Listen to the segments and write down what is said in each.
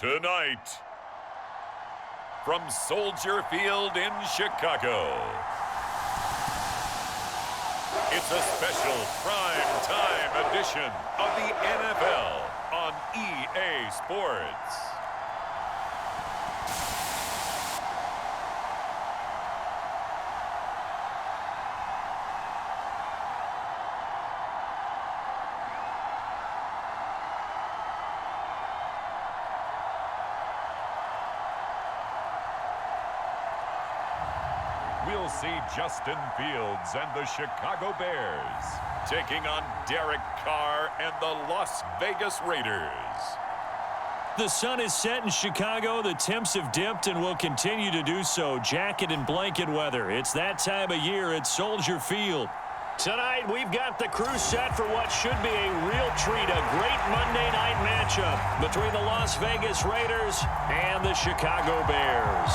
Tonight, from Soldier Field in Chicago, it's a special prime time edition of the NFL on EA Sports. We'll see Justin Fields and the Chicago Bears taking on Derek Carr and the Las Vegas Raiders. The sun is set in Chicago. The temps have dipped and will continue to do so. Jacket and blanket weather. It's that time of year at Soldier Field. Tonight, we've got the crew set for what should be a real treat, a great Monday night matchup between the Las Vegas Raiders and the Chicago Bears.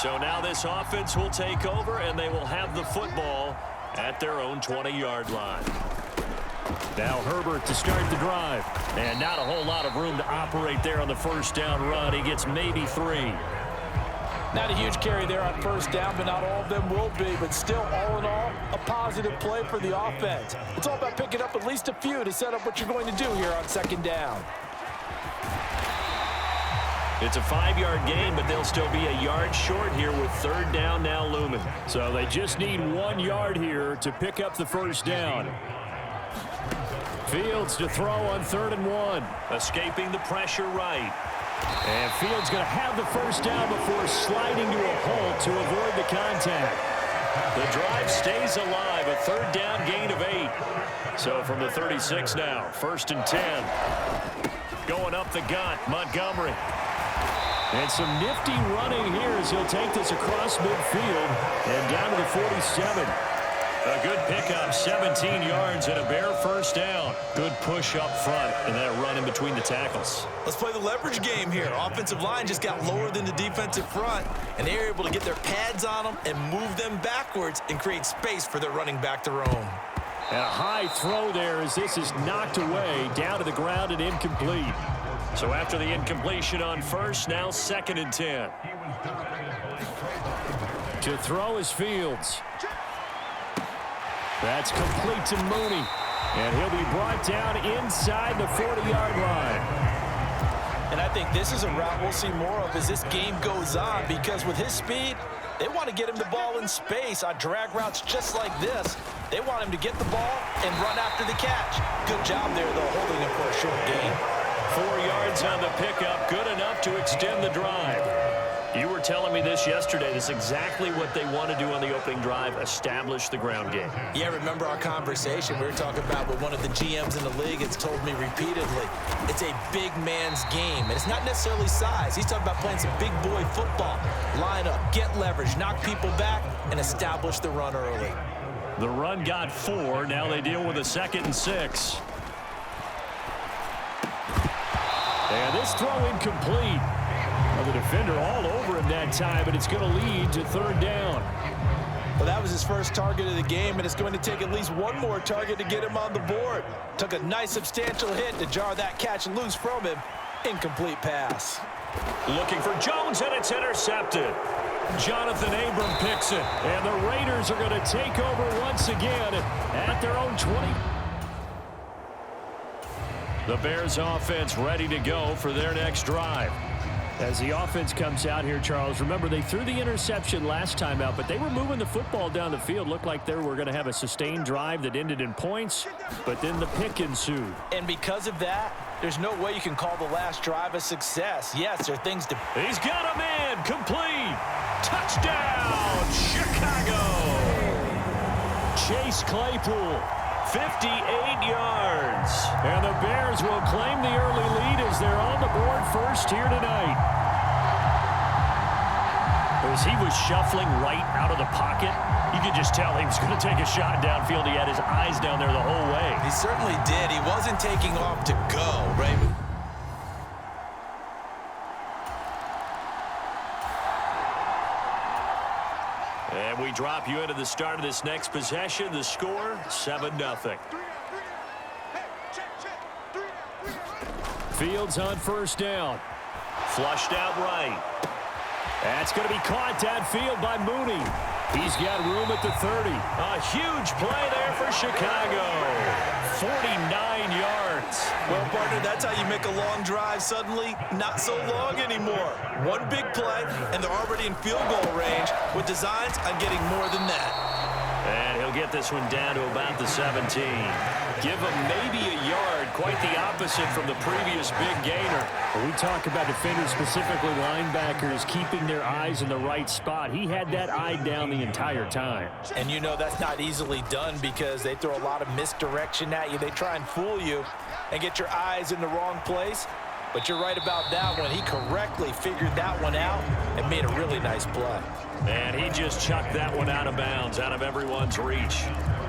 So now this offense will take over, and they will have the football at their own 20-yard line. Now Herbert to start the drive. And not a whole lot of room to operate there on the first down run. He gets maybe 3. Not a huge carry there on first down, but not all of them will be. But still, all in all, a positive play for the offense. It's all about picking up at least a few to set up what you're going to do here on second down. It's a 5-yard gain, but they'll still be a yard short here with third down now looming. So they just need 1 yard here to pick up the first down. Fields to throw on 3rd and 1. Escaping the pressure right. And Fields going to have the first down before sliding to a halt to avoid the contact. The drive stays alive, a third down gain of 8. So from the 36 now, 1st and 10. Going up the gut, Montgomery. And some nifty running here as he'll take this across midfield and down to the 47. A good pickup, 17 yards and a Bear first down. Good push up front and that run in between the tackles. Let's play the leverage game here. Offensive line just got lower than the defensive front, and they were able to get their pads on them and move them backwards and create space for their running back to roam. And a high throw there as this is knocked away, down to the ground and incomplete. So after the incompletion on first, now 2nd and 10. To throw is Fields. That's complete to Mooney. And he'll be brought down inside the 40-yard line. And I think this is a route we'll see more of as this game goes on, because with his speed, they want to get him the ball in space on drag routes just like this. They want him to get the ball and run after the catch. Good job there, though, holding him for a short gain. 4 yards on the pickup, good enough to extend the drive. You were telling me this yesterday. This is exactly what they want to do on the opening drive, establish the ground game. Yeah, remember our conversation? We were talking about what one of the GMs in the league has told me repeatedly. It's a big man's game, and it's not necessarily size. He's talking about playing some big boy football. Line up, get leverage, knock people back, and establish the run early. The run got 4. Now they deal with a 2nd and 6. And this throw incomplete. Well, the defender all over him that time, but it's going to lead to 3rd down. Well, that was his first target of the game, and it's going to take at least one more target to get him on the board. Took a nice substantial hit to jar that catch loose from him. Incomplete pass. Looking for Jones, and it's intercepted. Jonathan Abram picks it, and the Raiders are going to take over once again at their own 20. The Bears offense ready to go for their next drive. As the offense comes out here, Charles, remember they threw the interception last time out, but they were moving the football down the field. Looked like they were going to have a sustained drive that ended in points, but then the pick ensued. And because of that, there's no way you can call the last drive a success. Yes, there are things to... He's got a man. Complete. Touchdown, Chicago. Chase Claypool, 58 yards. And the Bears will claim the early lead as they're on the board first here tonight. As he was shuffling right out of the pocket, you could just tell he was going to take a shot downfield. He had his eyes down there the whole way. He certainly did. He wasn't taking off to go, right? And we drop you into the start of this next possession. The score, 7-0. Fields on first down. Flushed out right. That's going to be caught downfield by Mooney. He's got room at the 30. A huge play there for Chicago. 49 yards. Well, partner, that's how you make a long drive suddenly not so long anymore. One big play, and they're already in field goal range with designs on getting more than that. And he'll get this one down to about the 17. Give him maybe a yard, quite the opposite from the previous big gainer. When we talk about defenders, specifically linebackers, keeping their eyes in the right spot, he had that eye down the entire time. And you know that's not easily done because they throw a lot of misdirection at you. They try and fool you and get your eyes in the wrong place. But you're right about that one. He correctly figured that one out and made a really nice play. And he just chucked that one out of bounds, out of everyone's reach.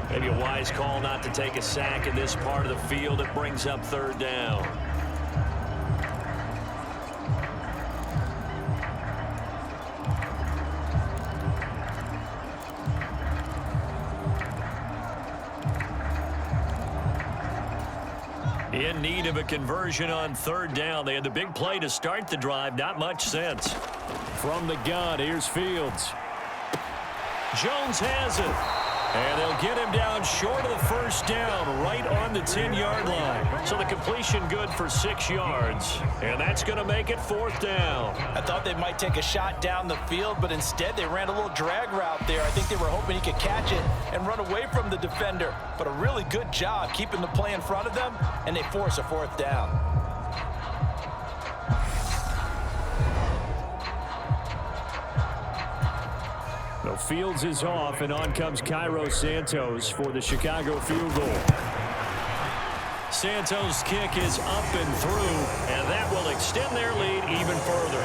Maybe a wise call not to take a sack in this part of the field. It brings up third down. In need of a conversion on third down. They had the big play to start the drive. Not much sense. From the gun, here's Fields. Jones has it. And they'll get him down short of the first down, right on the 10-yard line. So the completion good for 6 yards. And that's going to make it fourth down. I thought they might take a shot down the field, but instead they ran a little drag route there. I think they were hoping he could catch it and run away from the defender. But a really good job keeping the play in front of them, and they force a fourth down. Fields is off, and on comes Cairo Santos for the Chicago field goal. Santos' kick is up and through, and that will extend their lead even further.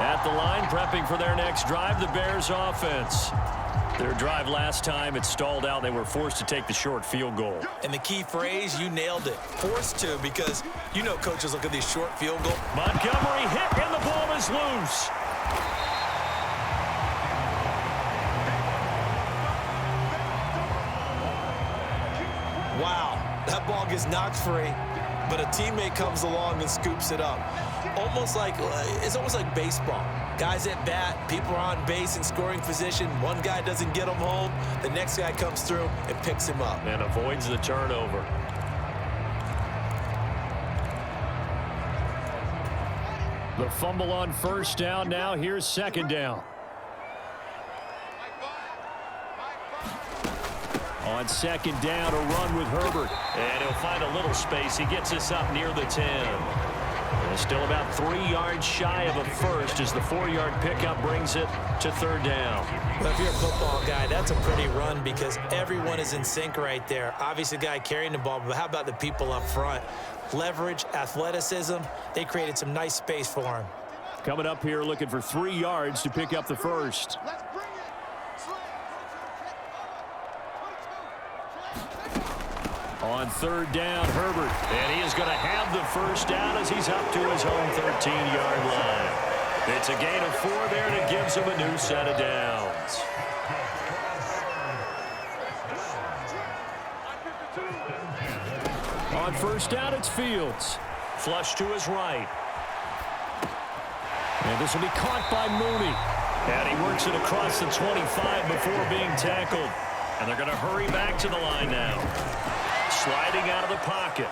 At the line, prepping for their next drive, the Bears offense. Their drive last time, it stalled out. They were forced to take the short field goal. And the key phrase, you nailed it. Forced to, because you know coaches look at these short field goals. Montgomery hit, and the ball is loose. Wow, that ball gets knocked free, but a teammate comes along and scoops it up. It's almost like baseball. Guys at bat, people are on base in scoring position. One guy doesn't get him home. The next guy comes through and picks him up. And avoids the turnover. The fumble on first down. Now here's second down. On second down, a run with Herbert. And he'll find a little space. He gets us up near the 10. And still about 3 yards shy of a first as the 4-yard pickup brings it to third down. Well, if you're a football guy, that's a pretty run because everyone is in sync right there. Obviously, the guy carrying the ball, but how about the people up front? Leverage, athleticism, they created some nice space for him. Coming up here looking for 3 yards to pick up the first. On third down, Herbert. And he is going to have the first down as he's up to his own 13-yard line. It's a gain of 4 there that gives him a new set of downs. On first down, it's Fields. Flush to his right. And this will be caught by Mooney. And he works it across the 25 before being tackled. And they're going to hurry back to the line now. Sliding out of the pocket.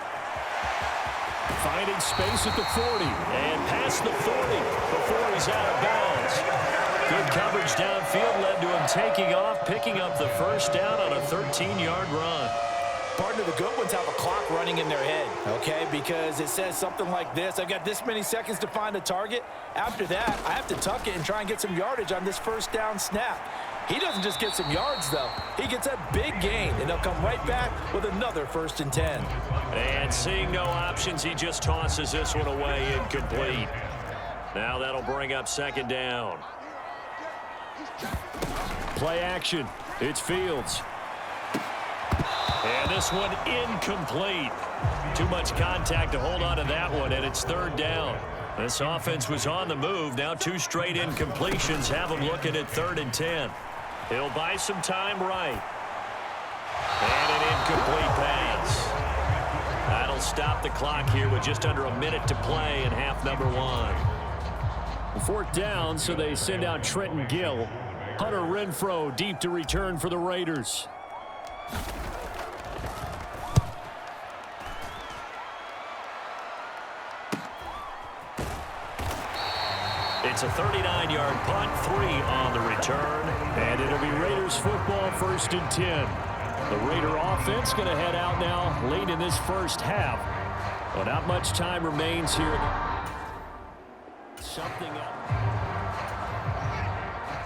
Finding space at the 40. And past the 40 before he's out of bounds. Good coverage downfield led to him taking off, picking up the first down on a 13-yard run. Partner, the good ones have a clock running in their head, okay? Because it says something like this: I've got this many seconds to find a target. After that, I have to tuck it and try and get some yardage on this first down snap. He doesn't just get some yards, though. He gets a big gain, and he'll come right back with another 1st and 10. And seeing no options, he just tosses this one away incomplete. Now that'll bring up 2nd down. Play action. It's Fields. And this one incomplete. Too much contact to hold on to that one, and it's 3rd down. This offense was on the move. Now 2 straight incompletions have him looking at 3rd and 10. He'll buy some time right. And an incomplete pass. That'll stop the clock here with just under a minute to play in half number 1. 4th down, so they send out Trenton Gill. Hunter Renfrow deep to return for the Raiders. It's a 39-yard punt, 3 on the return, and it'll be Raiders football 1st and 10. The Raider offense going to head out now late in this first half. But not much time remains here. Something up.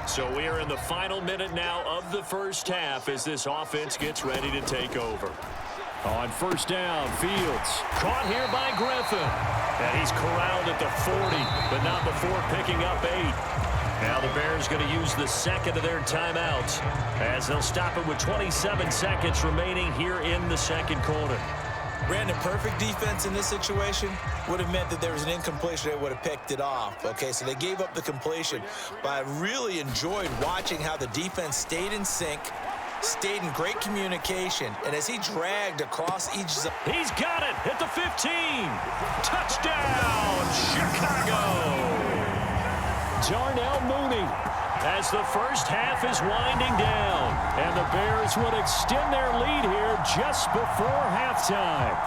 So we are in the final minute now of the first half as this offense gets ready to take over. On 1st down, Fields caught here by Griffin. And he's corralled at the 40, but not before picking up 8. Now the Bears going to use the 2nd of their timeouts as they'll stop it with 27 seconds remaining here in the 2nd quarter. Brandon, perfect defense in this situation would have meant that there was an incompletion. They would have picked it off. Okay, so they gave up the completion. But I really enjoyed watching how the defense stayed in sync, stayed in great communication, and as he dragged across each zone. He's got it at the 15. Touchdown, Chicago. Darnell Mooney as the first half is winding down, and the Bears would extend their lead here just before halftime.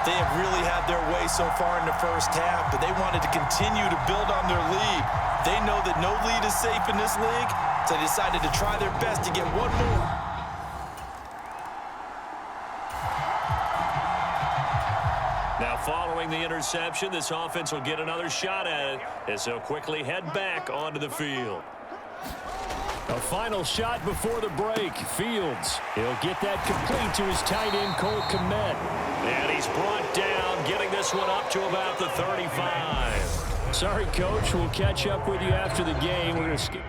They have really had their way so far in the first half, but they wanted to continue to build on their lead. They know that no lead is safe in this league, so they decided to try their best to get one more. Now following the interception, this offense will get another shot at it as they'll quickly head back onto the field. A final shot before the break. Fields, he'll get that complete to his tight end, Cole Kmet. And he's brought down, getting this one up to about the 35. Sorry, Coach. We'll catch up with you after the game. We're going to skip.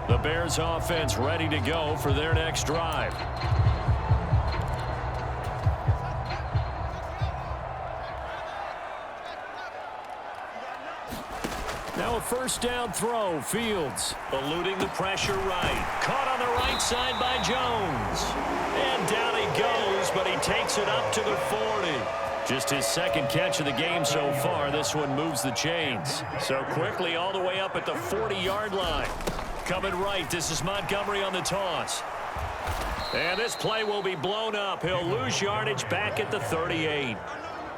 The Bears offense ready to go for their next drive. Now a 1st down throw. Fields eluding the pressure right. Caught on the right side by Jones. And down he goes, but he takes it up to the 40. Just his 2nd catch of the game so far. This one moves the chains. So quickly all the way up at the 40-yard line. Coming right, this is Montgomery on the toss. And this play will be blown up. He'll lose yardage back at the 38.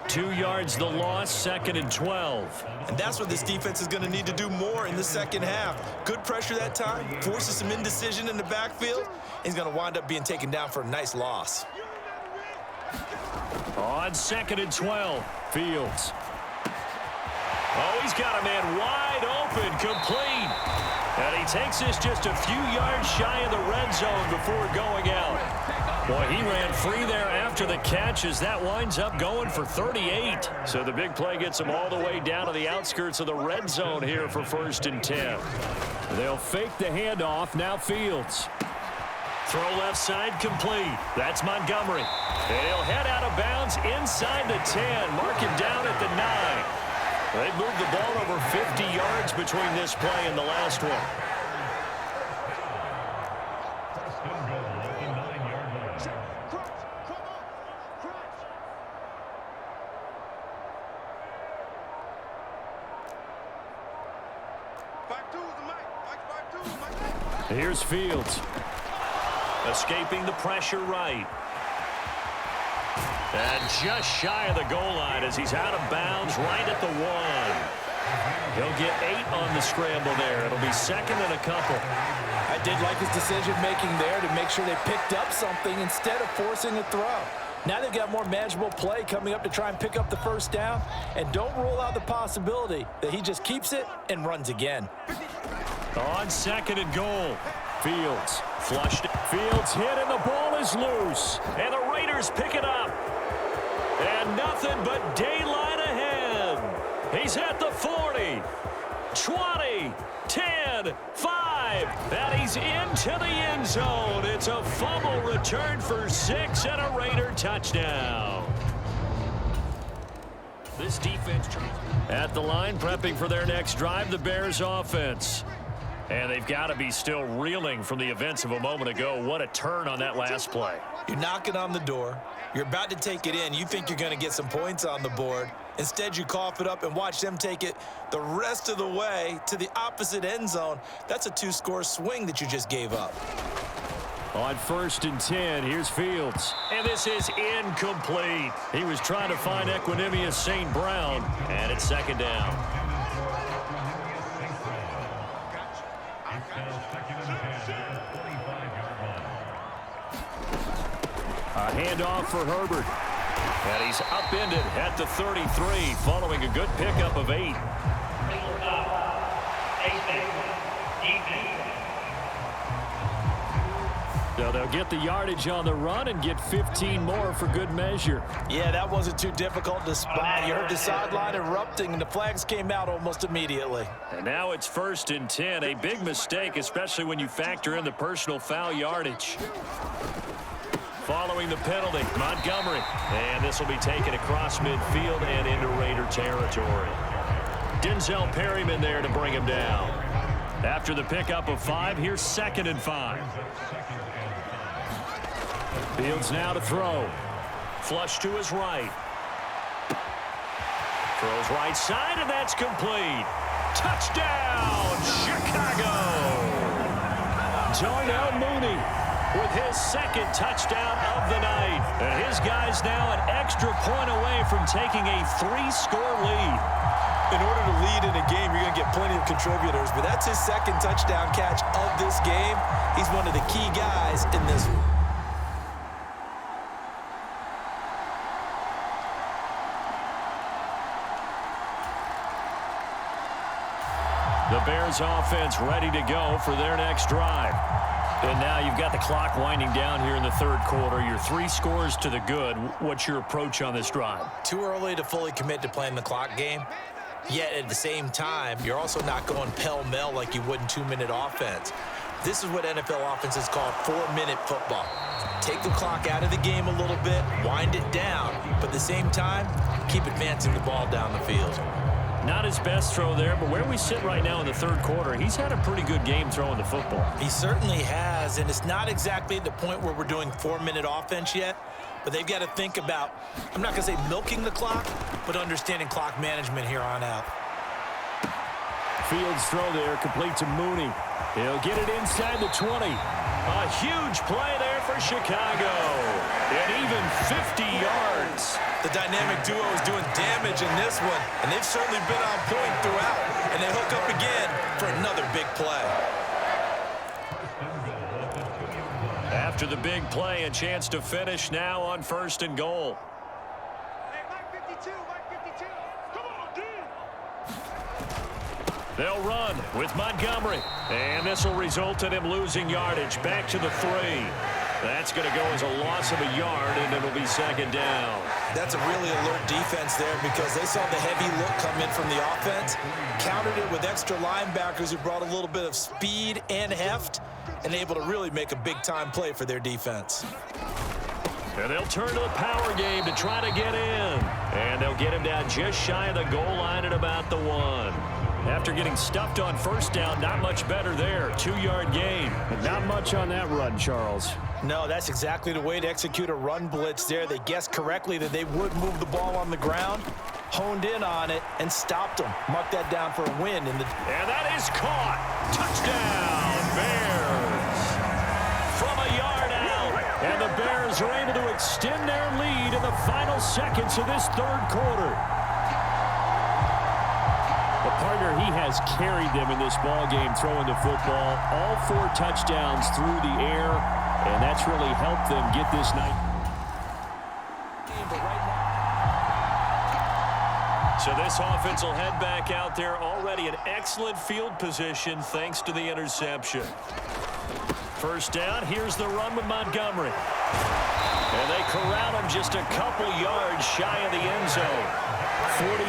2 yards the loss, 2nd and 12. And that's what this defense is going to need to do more in the second half. Good pressure that time, forces some indecision in the backfield. He's going to wind up being taken down for a nice loss. On 2nd and 12, Fields. Oh, he's got a man wide open, complete. And he takes this just a few yards shy of the red zone before going out. Boy, he ran free there after the catch as that winds up going for 38. So the big play gets him all the way down to the outskirts of the red zone here for 1st and 10. They'll fake the handoff. Now Fields. Throw left side complete. That's Montgomery. And he'll head out of bounds inside the 10. Mark him down at the 9. They moved the ball over 50 yards between this play and the last one. Here's Fields. Escaping the pressure right. And just shy of the goal line as he's out of bounds right at the 1. He'll get 8 on the scramble there. It'll be second and a couple. I did like his decision-making there to make sure they picked up something instead of forcing a throw. Now they've got more manageable play coming up to try and pick up the first down. And don't rule out the possibility that he just keeps it and runs again. On second and goal. Fields flushed. Fields hit and the ball is loose. And the Raiders pick it up. And nothing but daylight ahead. He's at the 40, 20, 10, 5. And he's into the end zone. It's a fumble return for 6 and a Raider touchdown. This defense at the line prepping for their next drive, the Bears offense. And they've got to be still reeling from the events of a moment ago. What a turn on that last play. You're knocking on the door. You're about to take it in. You think you're going to get some points on the board. Instead, you cough it up and watch them take it the rest of the way to the opposite end zone. That's a 2-score swing that you just gave up. On 1st and 10, here's Fields. And this is incomplete. He was trying to find Equanimous St. Brown, and it's second down. A handoff for Herbert. And he's upended at the 33 following a good pickup of 8. So they'll get the yardage on the run and get 15 more for good measure. Yeah, that wasn't too difficult to spot. You heard the sideline erupting, and the flags came out almost immediately. And now it's 1st and 10. A big mistake, especially when you factor in the personal foul yardage. Following the penalty, Montgomery. And this will be taken across midfield and into Raider territory. Denzel Perryman there to bring him down. After the pickup of 5, here's 2nd and 5. Fields now to throw. Flush to his right. Throws right side, and that's complete. Touchdown, Chicago! Darnell Mooney with his 2nd touchdown of the night. And his guys now an extra point away from taking a 3-score lead. In order to lead in a game, you're going to get plenty of contributors, but that's his 2nd touchdown catch of this game. He's one of the key guys in this one. The Bears offense ready to go for their next drive. And now you've got the clock winding down here in the 3rd quarter. You're 3 scores to the good. What's your approach on this drive? Too early to fully commit to playing the clock game. Yet at the same time, you're also not going pell-mell like you would in 2-minute offense. This is what NFL offenses call 4-minute football. Take the clock out of the game a little bit, wind it down, but at the same time, keep advancing the ball down the field. Not his best throw there, but where we sit right now in the 3rd quarter, he's had a pretty good game throwing the football. He certainly has, and it's not exactly at the point where we're doing 4-minute offense yet, but they've got to think about, I'm not going to say milking the clock, but understanding clock management here on out. Fields throw there, complete to Mooney. He'll get it inside the 20. A huge play there for Chicago. And even 50 yards. The dynamic duo is doing damage in this one, and they've certainly been on point throughout. And they hook up again for another big play. After the big play, a chance to finish now on 1st and goal. They'll run with Montgomery. And this will result in him losing yardage back to the 3. That's going to go as a loss of a yard, and it'll be 2nd down. That's a really alert defense there because they saw the heavy look come in from the offense, countered it with extra linebackers who brought a little bit of speed and heft, and able to really make a big-time play for their defense. And they'll turn to the power game to try to get in. And they'll get him down just shy of the goal line at about the 1. After getting stuffed on 1st down, not much better there. 2-yard gain. And not much on that run, Charles. No, that's exactly the way to execute a run blitz there. They guessed correctly that they would move the ball on the ground, honed in on it, and stopped them. Mark that down for a win. And that is caught. Touchdown, Bears. From a yard out. And the Bears are able to extend their lead in the final seconds of this 3rd quarter. The partner, he has carried them in this ball game throwing the football. All 4 touchdowns through the air, and that's really helped them get this night. So this offense will head back out there, already in excellent field position thanks to the interception. First down, here's the run with Montgomery. And they corral him just a couple yards shy of the end zone. 43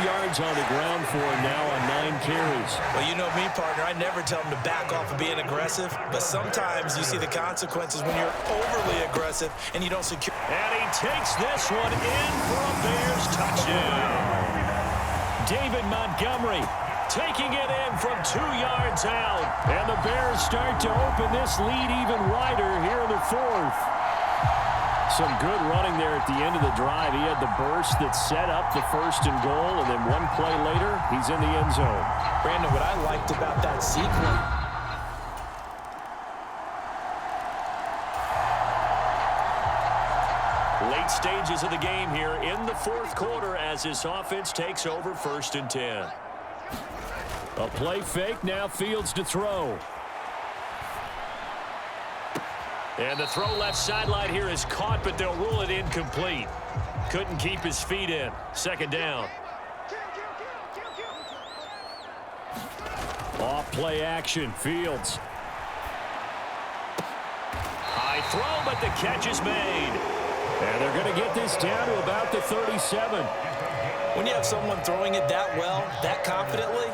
yards on the ground for him now on 9 carries. Well, you know me, partner. I never tell him to back off of being aggressive, but sometimes you see the consequences when you're overly aggressive and you don't secure. And he takes this one in for a Bears touchdown. David Montgomery taking it in from 2 yards out. And the Bears start to open this lead even wider here in the 4th. Some good running there at the end of the drive. He had the burst that set up the 1st and goal, and then one play later, he's in the end zone. Brandon, what I liked about that sequence. Late stages of the game here in the 4th quarter as this offense takes over 1st and 10. A play fake, now Fields to throw. And the throw left sideline here is caught, but they'll rule it incomplete. Couldn't keep his feet in. 2nd down. Off play action, Fields. High throw, but the catch is made. And they're going to get this down to about the 37. When you have someone throwing it that well, that confidently,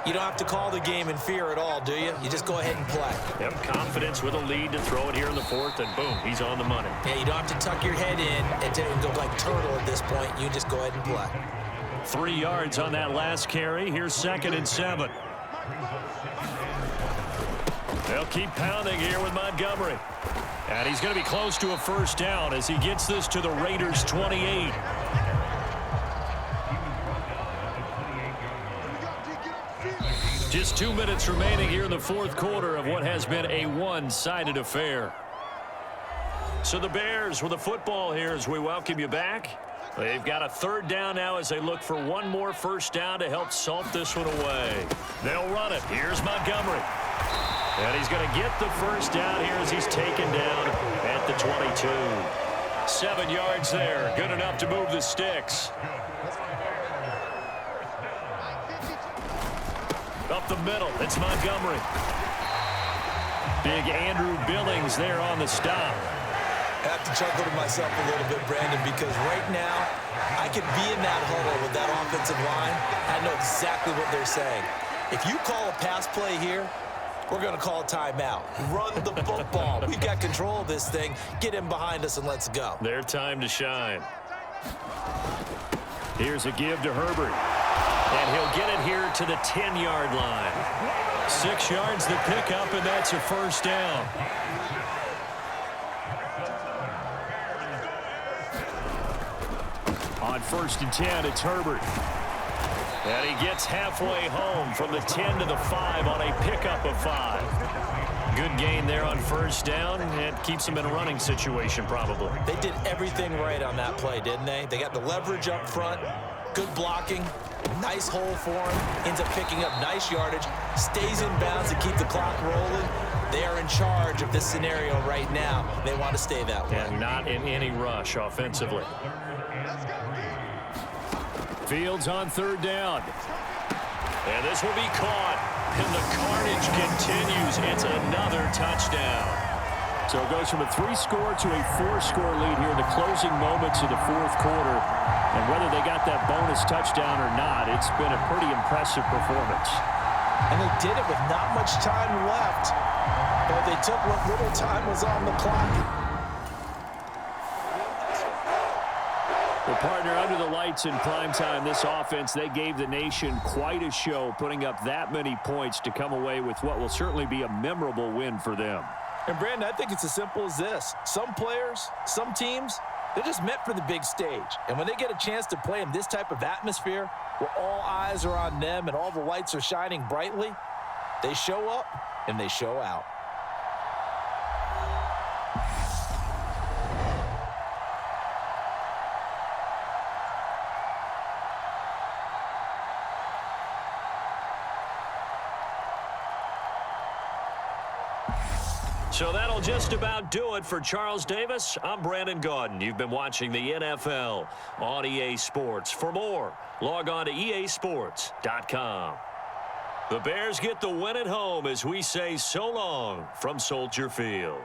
you don't have to call the game in fear at all, do you? You just go ahead and play. Yep, confidence with a lead to throw it here in the 4th, and boom, he's on the money. Yeah, you don't have to tuck your head in and go like turtle at this point. You just go ahead and play. 3 yards on that last carry. Here's 2nd and 7. They'll keep pounding here with Montgomery. And he's going to be close to a 1st down as he gets this to the Raiders' 28. Just 2 minutes remaining here in the 4th quarter of what has been a one-sided affair. So the Bears with the football here as we welcome you back. They've got a 3rd down now as they look for one more 1st down to help salt this one away. They'll run it. Here's Montgomery. And he's going to get the 1st down here as he's taken down at the 22. 7 yards there. Good enough to move the sticks. Up the middle, it's Montgomery. Big Andrew Billings there on the stop. I have to chuckle to myself a little bit, Brandon, because right now I could be in that huddle with that offensive line. I know exactly what they're saying. If you call a pass play here, we're going to call a timeout. Run the football. We've got control of this thing. Get him behind us and let's go. Their time to shine. Here's a give to Herbert. And he'll get it here to the 10-yard line. 6 yards to pick up, and that's a 1st down. On 1st and 10, it's Herbert. And he gets halfway home from the 10 to the 5 on a pickup of 5. Good gain there on 1st down, and keeps them in a running situation probably. They did everything right on that play, didn't they? They got the leverage up front, good blocking, nice hole for him, ends up picking up nice yardage, stays in bounds to keep the clock rolling. They are in charge of this scenario right now. They want to stay that way. And not in any rush offensively. Fields on 3rd down. And this will be caught. And the carnage continues. It's another touchdown. So it goes from a 3-score to a 4-score lead here in the closing moments of the 4th quarter. And whether they got that bonus touchdown or not, it's been a pretty impressive performance. And they did it with not much time left. But they took what little time was on the clock. Well, partner, under the lights in primetime, this offense, they gave the nation quite a show, putting up that many points to come away with what will certainly be a memorable win for them. And, Brandon, I think it's as simple as this. Some players, some teams, they're just meant for the big stage. And when they get a chance to play in this type of atmosphere where all eyes are on them and all the lights are shining brightly, they show up and they show out. So that'll just about do it for Charles Davis. I'm Brandon Gaudin. You've been watching the NFL on EA Sports. For more, log on to easports.com. The Bears get the win at home as we say so long from Soldier Field.